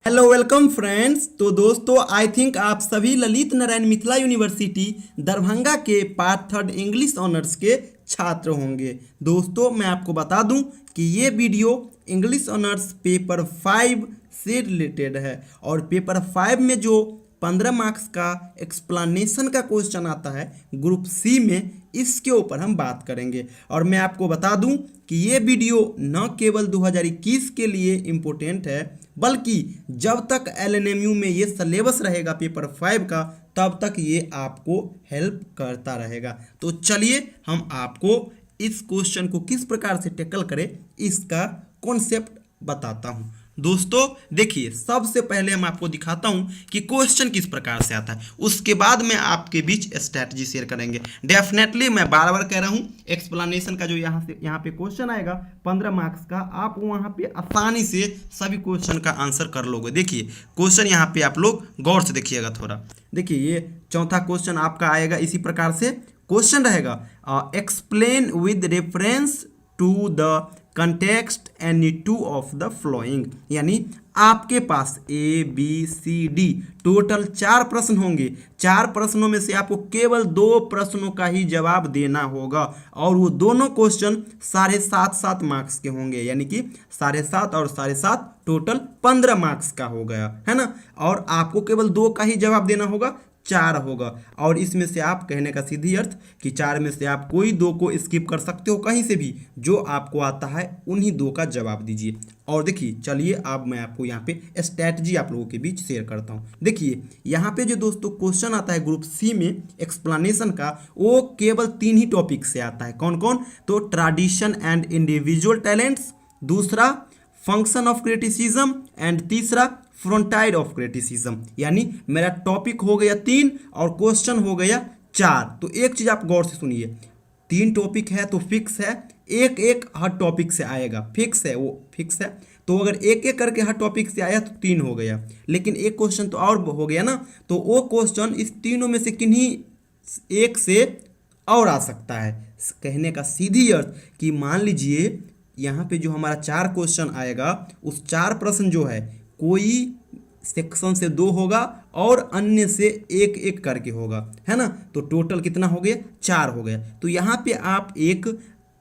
Hello welcome friends. तो दोस्तों I think आप सभी ललित नारायण मिथिला यूनिवर्सिटी दरभंगा के पार्ट थर्ड इंग्लिश ऑनर्स के छात्र होंगे। दोस्तों मैं आपको बता दूं कि ये वीडियो इंग्लिश ऑनर्स पेपर 5 से रिलेटेड है और पेपर 5 में जो 15 मार्क्स का एक्सप्लेनेशन का क्वेश्चन आता है ग्रुप सी में, इसके ऊपर हम बात करेंगे। और मैं आपको बता दूं कि ये वीडियो न केवल 2021 के लिए इम्पोर्टेंट है, बल्कि जब तक एलएनएमयू में ये सिलेबस रहेगा पेपर 5 का, तब तक ये आपको हेल्प करता रहेगा। तो चलिए हम आपको इस क्वेश्चन को किस प्रकार से टैकल करें इसका कॉन्सेप्ट बताता हूँ। दोस्तों देखिए, सबसे पहले हम आपको दिखाता हूं कि क्वेश्चन किस प्रकार से आता है, उसके बाद में आपके बीच स्ट्रैटेजी शेयर करेंगे। डेफिनेटली मैं बार बार कह रहा हूं, एक्सप्लेनेशन का जो यहाँ पे क्वेश्चन आएगा 15 मार्क्स का, आप वहां पे आसानी से सभी क्वेश्चन का आंसर कर लोगे। देखिए क्वेश्चन यहाँ पे आप लोग गौर से देखिएगा थोड़ा। देखिए ये चौथा क्वेश्चन आपका आएगा, इसी प्रकार से क्वेश्चन रहेगा, explain with reference to the context any two of the following. यानी आपके पास A B C D total 4 प्रश्न होंगे। 4 प्रश्नों में से आपको केवल 2 प्रश्नों का ही जवाब देना होगा और वो दोनों क्वेश्चन 7.5 मार्क्स के होंगे, यानी कि 7.5 और 7.5 टोटल 15 मार्क्स का हो गया है ना। और आपको केवल 2 का ही जवाब देना होगा, 4 होगा। और इसमें से आप, कहने का सीधी अर्थ कि 4 में से आप कोई 2 को स्किप कर सकते हो, कहीं से भी जो आपको आता है उन्हीं 2 का जवाब दीजिए। और देखिए चलिए अब मैं आपको यहाँ पे स्ट्रैटेजी आप लोगों के बीच शेयर करता हूँ। देखिए यहाँ पे जो दोस्तों क्वेश्चन आता है ग्रुप सी में एक्सप्लेनेशन का, वो केवल 3 ही टॉपिक से आता है। कौन कौन? तो ट्रेडिशन एंड इंडिविजुअल टैलेंट्स, दूसरा फंक्शन ऑफ क्रिटिसिज्म एंड तीसरा फ्रंटाइड ऑफ क्रिटिसिज्म। यानी मेरा टॉपिक हो गया 3 और क्वेश्चन हो गया 4। तो एक चीज आप गौर से सुनिए, 3 टॉपिक है तो फिक्स है, एक एक हर टॉपिक से आएगा, फिक्स है, वो फिक्स है। तो अगर एक एक करके हर टॉपिक से आया तो 3 हो गया, लेकिन एक क्वेश्चन तो और हो गया ना, तो वो क्वेश्चन इस तीनों में से किन्हीं एक से और आ सकता है। कहने का सीधी अर्थ कि मान लीजिए यहाँ पे जो हमारा 4 क्वेश्चन आएगा, उस 4 प्रश्न जो है कोई सेक्शन से 2 होगा और अन्य से एक एक करके होगा, है ना। तो टोटल कितना हो गया? 4 हो गया। तो यहाँ पे आप एक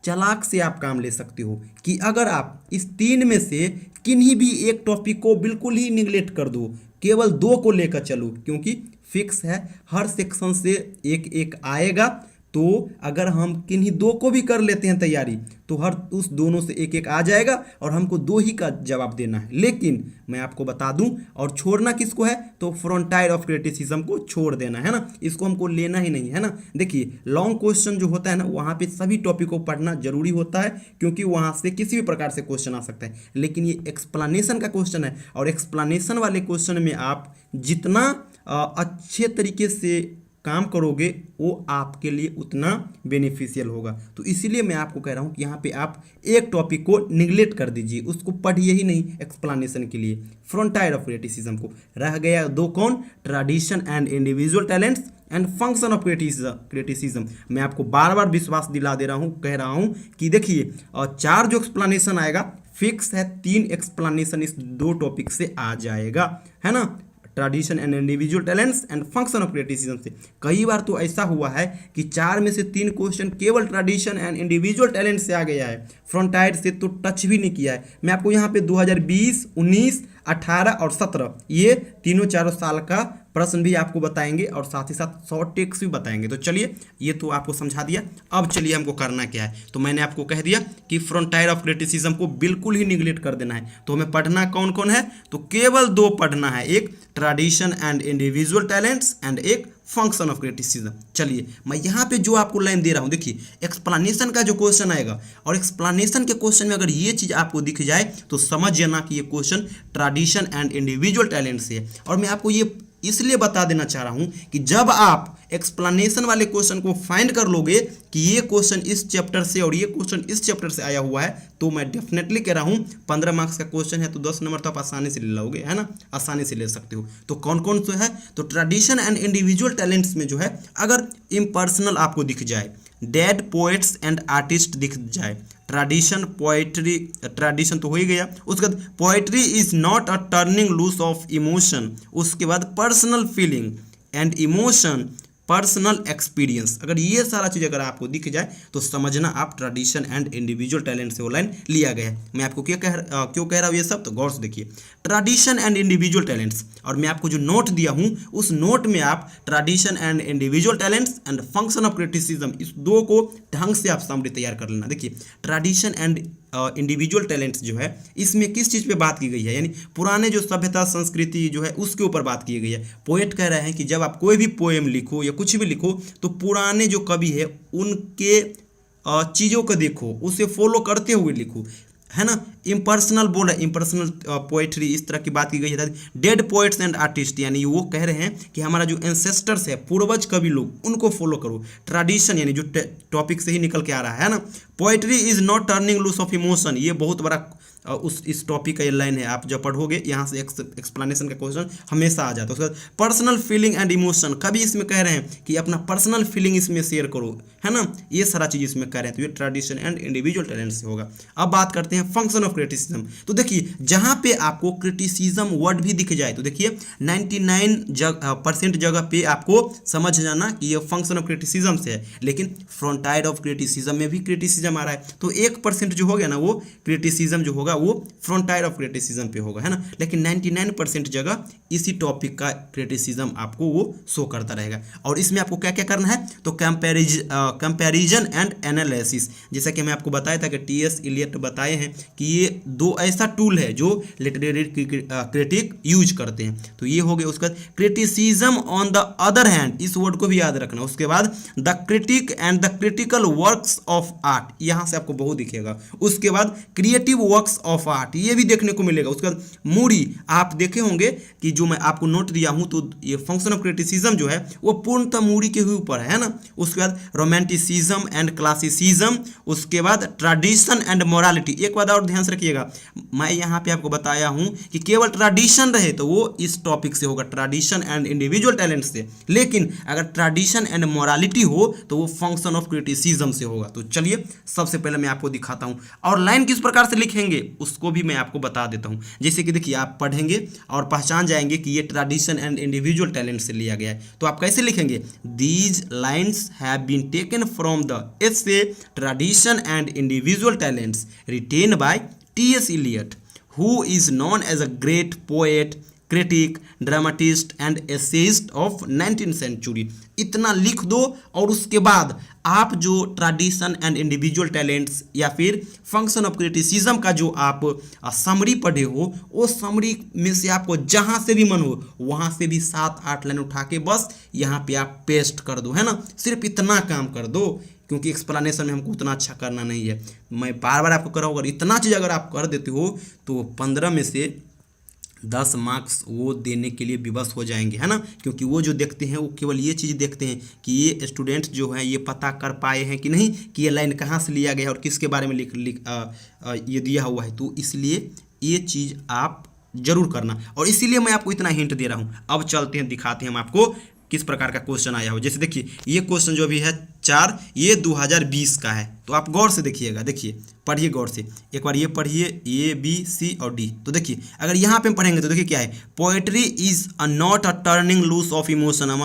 चालाक से आप काम ले सकते हो कि अगर आप इस 3 में से किन्हीं भी एक टॉपिक को बिल्कुल ही निगलेक्ट कर दो, केवल 2 को लेकर चलो, क्योंकि फिक्स है हर सेक्शन से एक एक आएगा। तो अगर हम किन्हीं 2 को भी कर लेते हैं तैयारी, तो हर उस दोनों से एक एक आ जाएगा और हमको 2 ही का जवाब देना है। लेकिन मैं आपको बता दूं, और छोड़ना किसको है? तो फ्रंटाइड ऑफ क्रिटिसिज्म को छोड़ देना है ना, इसको हमको लेना ही नहीं है ना। देखिए लॉन्ग क्वेश्चन जो होता है ना, वहाँ पे सभी टॉपिक को पढ़ना जरूरी होता है, क्योंकि वहाँ से किसी भी प्रकार से क्वेश्चन आ सकता है। लेकिन ये एक्सप्लेनेशन का क्वेश्चन है, और एक्सप्लेनेशन वाले क्वेश्चन में आप जितना अच्छे तरीके से काम करोगे वो आपके लिए उतना बेनिफिशियल होगा। तो इसीलिए मैं आपको कह रहा हूँ कि यहाँ पे आप एक टॉपिक को निगलेक्ट कर दीजिए, उसको पढ़िए ही नहीं एक्सप्लेनेशन के लिए। फ्रंटाइड ऑफ क्रिटिसिज्म को रह गया 2 कौन? Tradition and individual talents and function of criticism. मैं आपको बार बार विश्वास दिला दे रहा हूँ, कह रहा हूँ कि देखिए 4 जो एक्सप्लेनेशन आएगा फिक्स है, 3 एक्सप्लेनेशन इस 2 टॉपिक से आ जाएगा, है ना। Tradition and individual talents and function of criticism से कई बार तो ऐसा हुआ है कि 4 में से 3 क्वेश्चन केवल ट्रेडिशन एंड इंडिविजुअल टैलेंट से आ गया है, फ्रंटाइड से तो टच भी नहीं किया है। मैं आपको यहाँ पे 2020, 19, 18 और 17 ये तीनों 4 साल का प्रश्न भी आपको बताएंगे और साथ ही साथ शॉर्ट टेक्स भी बताएंगे। तो चलिए ये तो आपको समझा दिया, अब चलिए हमको करना क्या है। तो मैंने आपको कह दिया कि फ्रंटाइड ऑफ क्रिटिसिज्म को बिल्कुल ही निगलेक्ट कर देना है। तो हमें पढ़ना कौन कौन है? तो केवल 2 पढ़ना है, एक tradition and individual talents and एक फंक्शन ऑफ क्रिटिसिज्म। चलिए मैं यहाँ पे जो आपको लाइन दे रहा हूँ, देखिए एक्सप्लेनेशन का जो क्वेश्चन आएगा, और एक्सप्लेनेशन के क्वेश्चन में अगर ये चीज़ आपको दिख जाए तो समझ जाना कि ये question tradition and individual talent से है। और मैं आपको ये इसलिए बता देना चाह रहा हूं कि जब आप एक्सप्लेनेशन वाले क्वेश्चन को फाइंड कर लोगे कि ये क्वेश्चन इस चैप्टर से और ये क्वेश्चन इस चैप्टर से आया हुआ है, तो मैं डेफिनेटली कह रहा हूं 15 मार्क्स का क्वेश्चन है तो 10 नंबर तो आप आसानी से ले लोगे, है ना, आसानी से ले सकते हो। तो कौन कौन से है? तो ट्रेडिशन एंड इंडिविजुअल टैलेंट्स में जो है, अगर इम्पर्सनल आपको दिख जाए, डेड पोएट्स एंड आर्टिस्ट दिख जाए, ट्रेडिशन, पोएट्री, ट्रेडिशन तो हो ही गया। उसके बाद poetry is not a turning loose of emotion. उसके बाद personal feeling and emotion, personal experience. अगर ये सारा चीज़ अगर आपको दिख जाए तो समझना आप ट्रेडिशन एंड इंडिविजुअल टैलेंट से वो लाइन लिया गया है। मैं आपको क्यों कह रहा हूँ ये सब, तो गौर से देखिए। ट्रेडिशन एंड इंडिविजुअल टैलेंट्स, और मैं आपको जो नोट दिया हूँ उस नोट में आप tradition and individual talents and function of criticism, इस दो को ढंग से आप समरी तैयार कर लेना। देखिए ट्रेडिशन एंड इंडिविजुअल टैलेंट्स जो है इसमें किस चीज़ पे बात की गई है, यानी पुराने जो सभ्यता संस्कृति जो है उसके ऊपर बात की गई है। पोएट कह रहे हैं कि जब आप कोई भी पोएम लिखो या कुछ भी लिखो तो पुराने जो कवि है उनके चीज़ों को देखो, उसे फॉलो करते हुए लिखो, है ना। इम्पर्सनल बोल रहा है, इम्पर्सनल पोएट्री, इस तरह की बात की गई है। डेड पोएट्स एंड आर्टिस्ट, यानी वो कह रहे हैं कि हमारा जो एंसेस्टर्स है, पूर्वज कवि लोग, उनको फॉलो करो। ट्रेडिशन यानी जो टॉपिक से ही निकल के आ रहा है ना। Poetry is not turning loose of emotion, ये बहुत बड़ा इस टॉपिक का ये लाइन है। आप जब पढ़ोगे यहाँ से एक्सप्लेनेशन का क्वेश्चन हमेशा आ जाता है। उसके बाद पर्सनल फीलिंग एंड इमोशन, कभी इसमें कह रहे हैं कि अपना पर्सनल फीलिंग इसमें शेयर करो, है ना। ये सारा चीज़ इसमें कह रहे हैं, तो ये ट्रेडिशन एंड इंडिविजुअल टैलेंट से होगा। अब बात करते हैं फंक्शन ऑफ क्रिटिसिज्म। तो देखिए जहाँ पे आपको क्रिटिसिज्म वर्ड भी दिख जाए तो देखिए 99% जगह पे आपको समझ जाना कि ये फंक्शन ऑफ क्रिटिसिज्म से है, लेकिन फ्रंटाइड ऑफ क्रिटिसिज्म में भी क्रिटिसिज्म आ रहा है, तो 1% जो हो गया ना वो क्रिटिसिज्म जो होगा वो फ्रंटाइड ऑफ क्रिटिसिज्म पे होगा, है ना। लेकिन 99% जगह इसी टॉपिक का क्रिटिसिज्म आपको वो शो करता रहेगा। और इसमें आपको क्या क्या करना है, तो कंपैरिजन एंड एनालिसिस, जैसा कि मैं आपको बताया था कि टी.एस. इलियट बताए हैं कि ये दो ऐसा टूल है जो लिटरेरी क्रिटिक यूज करते हैं। तो ये हो गया। उसका criticism on the other hand, इस वर्ड को भी याद रखना। उसके बाद the critic and the critical works of art, यहाँ से आपको बहुत दिखेगा। उसके बाद क्रिएटिव वर्क्स ऑफ आर्ट, ये भी देखने को मिलेगा। उसके बाद मूडी, आप देखे होंगे कि जो मैं आपको नोट दिया हूं तो ये फंक्शन ऑफ क्रिटिसिज्म जो है वो पूर्णतः मूडी के ही ऊपर है ना। उसके बाद रोमांटिसिज्म एंड क्लासिसिज्म, उसके बाद ट्रेडिशन एंड मोरालिटी। एक बात और ध्यान से रखिएगा, मैं यहाँ पे आपको बताया हूं कि केवल ट्रेडिशन रहे तो वो इस टॉपिक से होगा, ट्रेडिशन एंड इंडिविजुअल टैलेंट से, लेकिन अगर ट्रेडिशन एंड मोरालिटी हो तो वो फंक्शन ऑफ क्रिटिसिज्म से होगा। तो चलिए सबसे पहले मैं आपको दिखाता हूं, और लाइन किस प्रकार से लिखेंगे उसको भी मैं आपको बता देता हूं। जैसे कि देखिए आप पढ़ेंगे और पहचान जाएंगे कि ये ट्रेडिशन एंड इंडिविजुअल टैलेंट से लिया गया है। तो आप कैसे लिखेंगे, these lines have been taken from the essay tradition and individual talents written by T S. Eliot, who is known as a great poet, critic, dramatist and essayist of 19th century. इतना लिख दो और उसके बाद आप जो ट्रेडिशन एंड इंडिविजुअल टैलेंट्स या फिर फंक्शन ऑफ क्रिटिसिज्म का जो आप समरी पढ़े हो, वो समरी में से आपको जहाँ से भी मन हो वहाँ से भी 7-8 लाइन उठा के बस यहाँ पे आप पेस्ट कर दो, है ना। सिर्फ इतना काम कर दो, क्योंकि एक्सप्लेनेशन में हमको उतना अच्छा करना नहीं है। मैं बार बार आपको कर रहा हूँ, अगर इतना चीज़ अगर आप कर देते हो तो 15 में से 10 मार्क्स वो देने के लिए विवश हो जाएंगे, है ना। क्योंकि वो जो देखते हैं वो केवल ये चीज़ देखते हैं कि ये स्टूडेंट जो हैं ये पता कर पाए हैं कि नहीं कि ये लाइन कहाँ से लिया गया है और किसके बारे में ये दिया हुआ है। तो इसलिए ये चीज़ आप जरूर करना, और इसीलिए मैं आपको इतना हिंट दे रहा हूँ। अब चलते हैं, दिखाते हैं हम आपको किस प्रकार का क्वेश्चन आया हो। जैसे देखिए ये क्वेश्चन जो भी है 4, ये 2020 का है। तो आप गौर से देखिएगा, देखिए पढ़िए गौर से, एक बार ये पढ़िए A, B, C और D। तो देखिए अगर यहाँ पे हम पढ़ेंगे तो देखिए क्या है, poetry is a not a turning loose of emotion. हम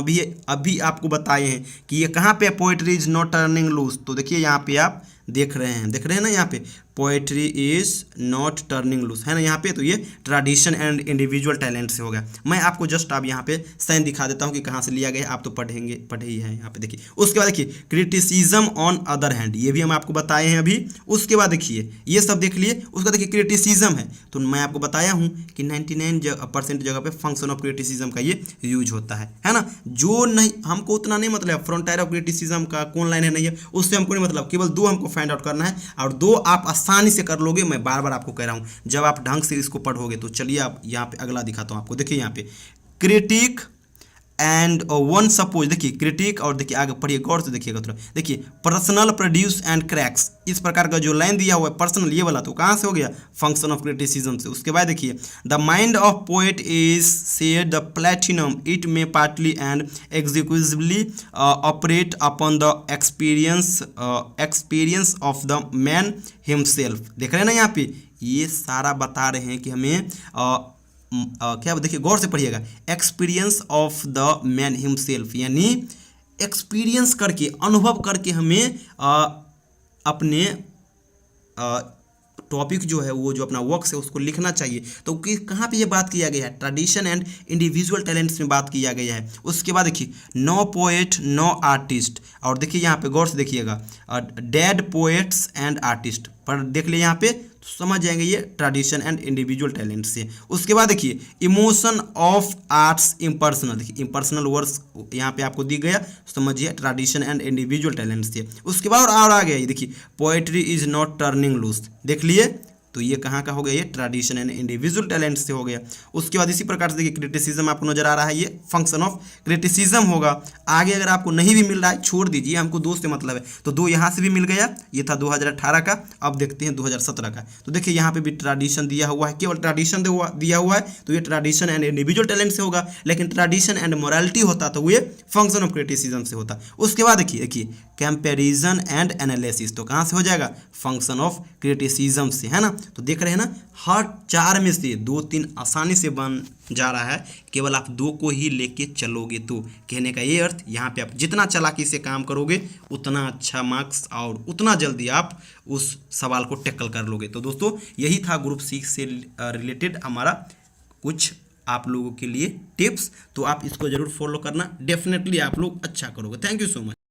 अभी आपको बताए हैं कि ये कहाँ पे poetry is not turning loose. तो देखिए यहाँ पे आप देख रहे हैं ना, यहाँ पे poetry is not turning loose है ना यहाँ पे। तो ये ट्रेडिशन एंड इंडिविजुअल टैलेंट से होगा। मैं आपको जस्ट अब यहाँ पे साइन दिखा देता हूँ कि कहाँ से लिया गया, आप तो पढ़े ही हैं यहाँ पे। देखिए उसके बाद देखिए क्रिटिसिज्म ऑन अदर हैंड, ये भी हम आपको बताए हैं अभी। उसके बाद देखिए ये सब देख लिए। उसका देखिए क्रिटिसिज्म है, तो मैं आपको बताया हूँ कि 99% जगह पे फंक्शन ऑफ क्रिटिसिज्म का ये यूज होता है ना। जो नहीं हमको उतना नहीं मतलब फ्रंटायर ऑफ क्रिटिसिज्म का कौन लाइन है नहीं है उससे हमको नहीं मतलब, केवल 2 हमको फाइंड आउट करना है, और 2 आप आसानी से कर लोगे। मैं बार बार आपको कह रहा हूँ जब आप ढंग से इसको पढ़ोगे। तो चलिए आप यहाँ पे अगला दिखाता हूँ आपको। देखिए यहाँ पे क्रिटिक एंड वन सपोज, देखिए क्रिटिक, और देखिए आगे पढ़िए गौर से देखिएगा थोड़ा, देखिए पर्सनल प्रोड्यूस एंड क्रैक्स, इस प्रकार का जो लाइन दिया हुआ है पर्सनल ये वाला, तो कहाँ से हो गया, फंक्शन ऑफ क्रिटिसिज्म से। उसके बाद देखिए the mind of poet is said the platinum, it may partly and executively operate upon the experience of the man himself. देख रहे हैं ना यहाँ पे, ये सारा बता रहे हैं कि हमें क्या, देखिए गौर से पढ़िएगा, experience of the man himself, यानी एक्सपीरियंस करके, अनुभव करके हमें अपने टॉपिक जो है, वो जो अपना वर्क है उसको लिखना चाहिए। तो कहाँ पे ये बात किया गया है, ट्रेडिशन एंड इंडिविजुअल टैलेंट्स में बात किया गया है। उसके बाद देखिए नो पोएट नो आर्टिस्ट, और देखिए यहाँ पे गौर से देखिएगा डेड पोएट्स एंड आर्टिस्ट, पर देख लिए यहाँ पे तो समझ जाएंगे ये ट्रेडिशन एंड इंडिविजुअल टैलेंट से। उसके बाद देखिए इमोशन ऑफ आर्ट्स इम्पर्सनल, देखिए इम्पर्सनल वर्ड्स यहाँ पे आपको दी गया, समझिए ट्रेडिशन एंड इंडिविजुअल टैलेंट से। उसके बाद और आ गया ये देखिए poetry is not turning loose, देख लिए, तो ये कहाँ का हो गया, ये ट्रेडिशन एंड इंडिविजुअल टैलेंट से हो गया। उसके बाद इसी प्रकार से देखिए क्रिटिसिज्म आपको नजर आ रहा है, ये फंक्शन ऑफ क्रिटिसिज्म होगा। आगे अगर आपको नहीं भी मिल रहा है छोड़ दीजिए, हमको 2 से मतलब है, तो 2 यहाँ से भी मिल गया, ये था 2018 का, अब देखते हैं 2017 का। तो देखिए यहाँ पे भी ट्रेडिशन दिया हुआ है, केवल ट्रेडिशन दिया हुआ है, तो ये ट्रेडिशन एंड इंडिविजुअल टैलेंट से होगा, लेकिन ट्रेडिशन एंड मोरालिटी होता तो ये फंक्शन ऑफ क्रिटिसिज्म से होता। उसके बाद देखिए कंपैरिजन एंड एनालिसिस, तो कहाँ से हो जाएगा, फंक्शन ऑफ क्रिटिसिज्म से, है ना। तो देख रहे हैं ना, हर 4 में से 2-3 आसानी से बन जा रहा है, केवल आप 2 को ही लेके चलोगे। तो कहने का ये अर्थ, यहाँ पे आप जितना चालाकी से काम करोगे उतना अच्छा मार्क्स और उतना जल्दी आप उस सवाल को टैकल कर लोगे। तो दोस्तों यही था ग्रुप 6 से रिलेटेड हमारा कुछ आप लोगों के लिए टिप्स, तो आप इसको ज़रूर फॉलो करना, डेफिनेटली आप लोग अच्छा करोगे। Thank you so much.